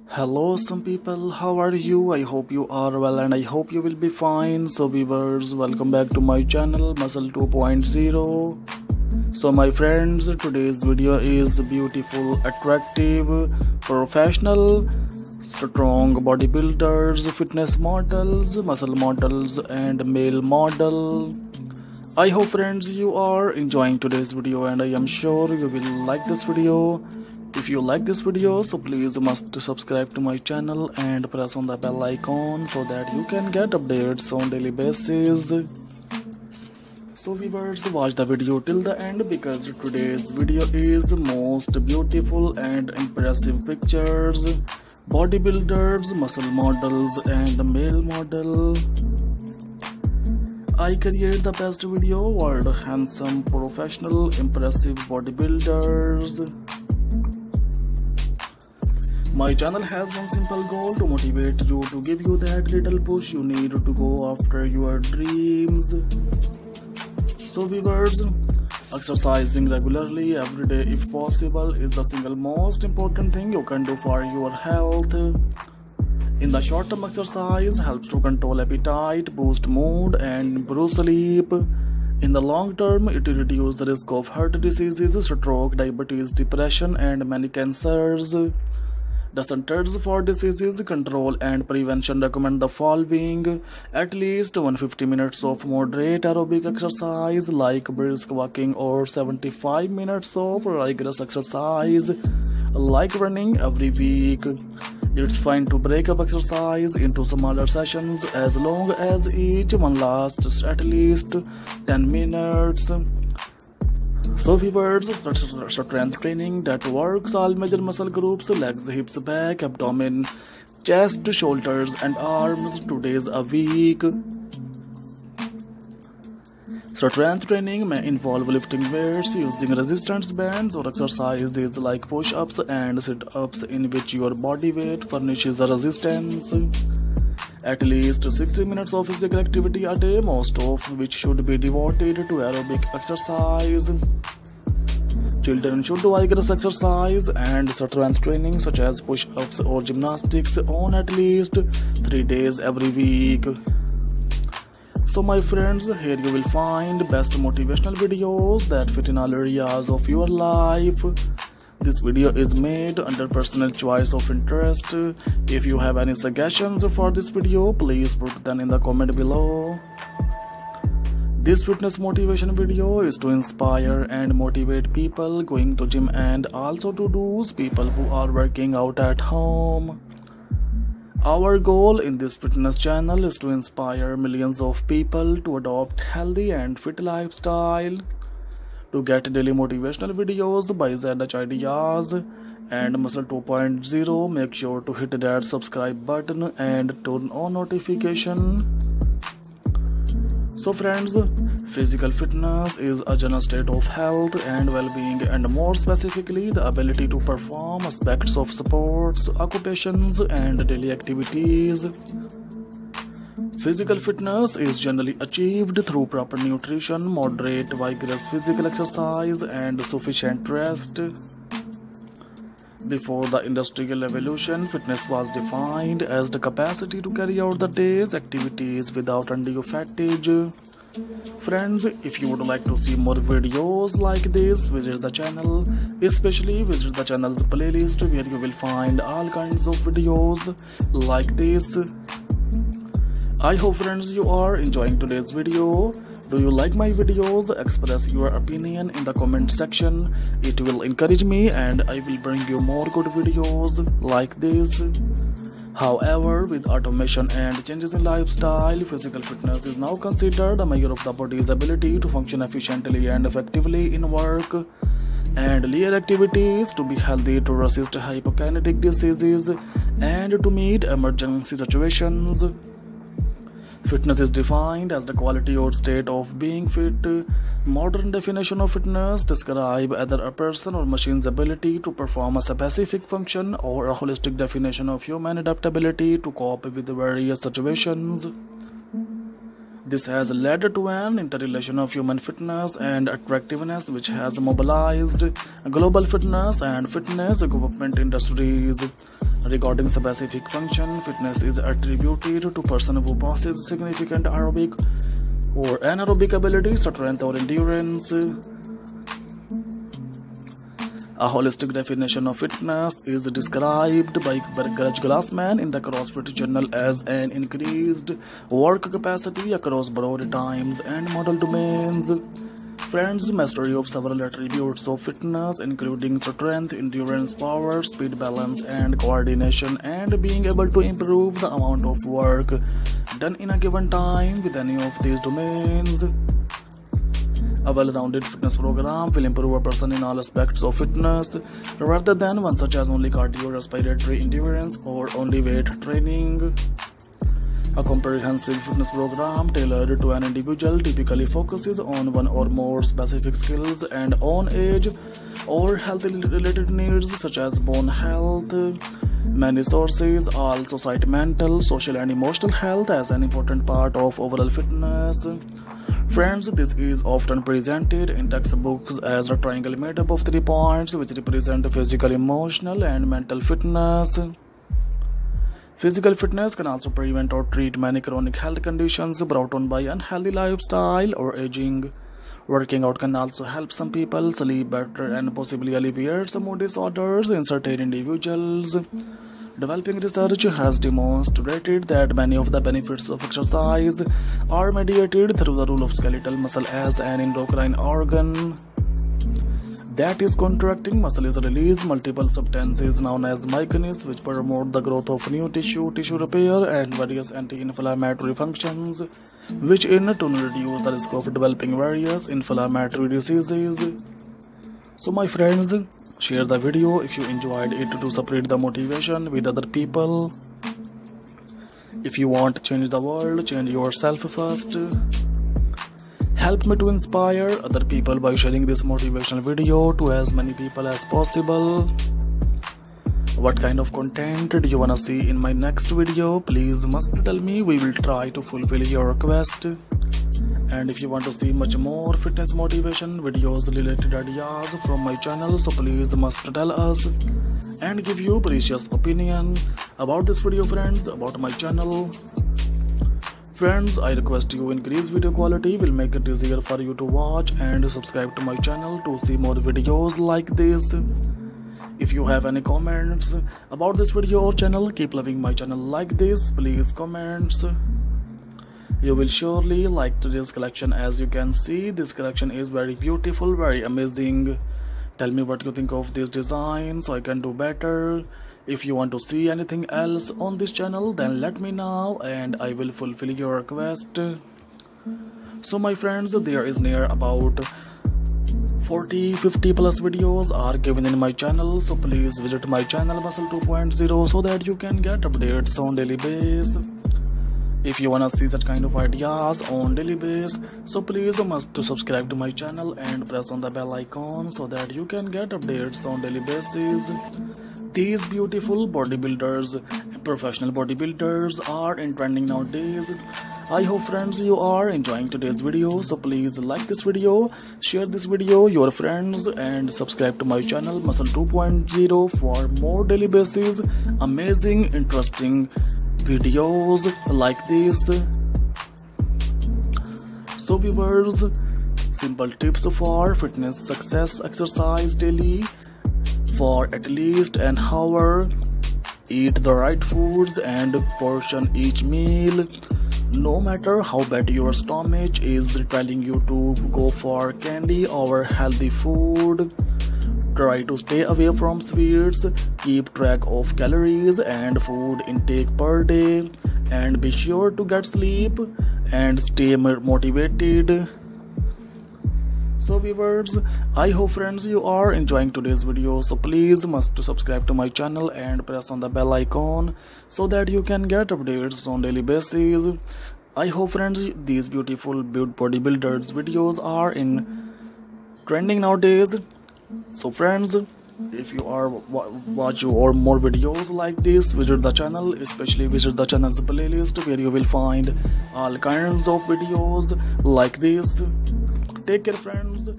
Hello, some people. How are you? I hope you are well and I hope you will be fine. So, viewers, welcome back to my channel Muscle 2.0. So, my friends, today's video is beautiful, attractive, professional, strong bodybuilders, fitness models, muscle models, and male model. I hope, friends, you are enjoying today's video and I am sure you will like this video. If you like this video, so please must subscribe to my channel and press on the bell icon so that you can get updates on daily basis. So viewers, watch the video till the end because today's video is most beautiful and impressive pictures, bodybuilders, muscle models and male model. I create the best video world handsome, professional, impressive bodybuilders. My channel has one simple goal to motivate you, to give you that little push you need to go after your dreams. So viewers, exercising regularly every day if possible is the single most important thing you can do for your health. In the short term, exercise helps to control appetite, boost mood and improve sleep. In the long term, it reduces the risk of heart diseases, stroke, diabetes, depression and many cancers. The Centers for Disease Control and Prevention recommend the following: at least 150 minutes of moderate aerobic exercise like brisk walking or 75 minutes of rigorous exercise like running every week. It's fine to break up exercise into smaller sessions as long as each one lasts at least 10 minutes. So viewers, strength training that works all major muscle groups, legs, hips, back, abdomen, chest, shoulders and arms 2 days a week. Strength training may involve lifting weights, using resistance bands or exercises like push-ups and sit-ups in which your body weight furnishes a resistance. At least 60 minutes of physical activity a day, most of which should be devoted to aerobic exercise. Children should do vigorous exercise and strength training such as push-ups or gymnastics on at least 3 days every week. So my friends, here you will find best motivational videos that fit in all areas of your life. This video is made under personal choice of interest. If you have any suggestions for this video, please put them in the comment below. This fitness motivation video is to inspire and motivate people going to gym and also to those people who are working out at home. Our goal in this fitness channel is to inspire millions of people to adopt healthy and fit lifestyle. To get daily motivational videos by ZH Ideas and Muscle 2.0, make sure to hit that subscribe button and turn on notification. So friends, physical fitness is a general state of health and well-being, and more specifically the ability to perform aspects of sports, occupations and daily activities. Physical fitness is generally achieved through proper nutrition, moderate vigorous physical exercise and sufficient rest. Before the industrial revolution, fitness was defined as the capacity to carry out the day's activities without undue fatigue. Friends, if you would like to see more videos like this, visit the channel, especially visit the channel's playlist where you will find all kinds of videos like this. I hope friends you are enjoying today's video. Do you like my videos? Express your opinion in the comment section. It will encourage me and I will bring you more good videos like this. However, with automation and changes in lifestyle, physical fitness is now considered a measure of the body's ability to function efficiently and effectively in work and leisure activities, to be healthy, to resist hypokinetic diseases and to meet emergency situations. Fitness is defined as the quality or state of being fit. Modern definition of fitness describe either a person or machine's ability to perform a specific function or a holistic definition of human adaptability to cope with various situations. This has led to an interrelation of human fitness and attractiveness which has mobilized global fitness and fitness equipment industries. Regarding specific function, fitness is attributed to person who possesses significant aerobic or anaerobic ability, strength or endurance. A holistic definition of fitness is described by Gurj Glassman in the CrossFit Journal as an increased work capacity across broad times and model domains. Friends, mastery of several attributes of fitness, including strength, endurance, power, speed, balance, and coordination, and being able to improve the amount of work done in a given time with any of these domains. A well-rounded fitness program will improve a person in all aspects of fitness, rather than one such as only cardiorespiratory endurance or only weight training. A comprehensive fitness program tailored to an individual typically focuses on one or more specific skills and on age or health-related needs such as bone health. Many sources also cite mental, social, and emotional health as an important part of overall fitness. Friends, this is often presented in textbooks as a triangle made up of 3 points which represent physical, emotional, and mental fitness. Physical fitness can also prevent or treat many chronic health conditions brought on by unhealthy lifestyle or aging. Working out can also help some people sleep better and possibly alleviate some mood disorders in certain individuals. Developing research has demonstrated that many of the benefits of exercise are mediated through the role of skeletal muscle as an endocrine organ that is contracting. Muscles release multiple substances known as myokines, which promote the growth of new tissue repair, and various anti-inflammatory functions, which in turn reduce the risk of developing various inflammatory diseases. So my friends, share the video if you enjoyed it to spread the motivation with other people. If you want to change the world, change yourself first. Help me to inspire other people by sharing this motivational video to as many people as possible. What kind of content do you wanna see in my next video? Please must tell me. We will try to fulfill your request. And if you want to see much more fitness motivation videos related ideas from my channel, so please must tell us and give your precious opinion about this video, friends, about my channel. Friends, I request you increase video quality, will make it easier for you to watch, and subscribe to my channel to see more videos like this. If you have any comments about this video or channel, keep loving my channel like this, please comments. You will surely like today's collection. As you can see, this collection is very beautiful, very amazing. Tell me what you think of this design so I can do better. If you want to see anything else on this channel, then let me know and I will fulfill your request. So my friends, there is near about 40-50 plus videos are given in my channel, so please visit my channel Muscle 2.0 so that you can get updates on daily basis. If you wanna see such kind of ideas on daily basis, so please must to subscribe to my channel and press on the bell icon so that you can get updates on daily basis. These beautiful bodybuilders, professional bodybuilders are in trending nowadays. I hope friends you are enjoying today's video, so please like this video, share this video your friends, and subscribe to my channel Muscle 2.0 for more daily basis amazing interesting videos like this. So viewers, simple tips for fitness success: exercise daily for at least an hour, eat the right foods and portion each meal. No matter how bad your stomach is telling you to go for candy or healthy food, try to stay away from sweets, keep track of calories and food intake per day, and be sure to get sleep and stay motivated. So viewers, I hope friends you are enjoying today's video, so please must to subscribe to my channel and press on the bell icon so that you can get updates on daily basis. I hope friends these beautiful bodybuilders videos are in trending nowadays. So friends, if you are watch or more videos like this, visit the channel, especially visit the channel's playlist where you will find all kinds of videos like this. Take care friends.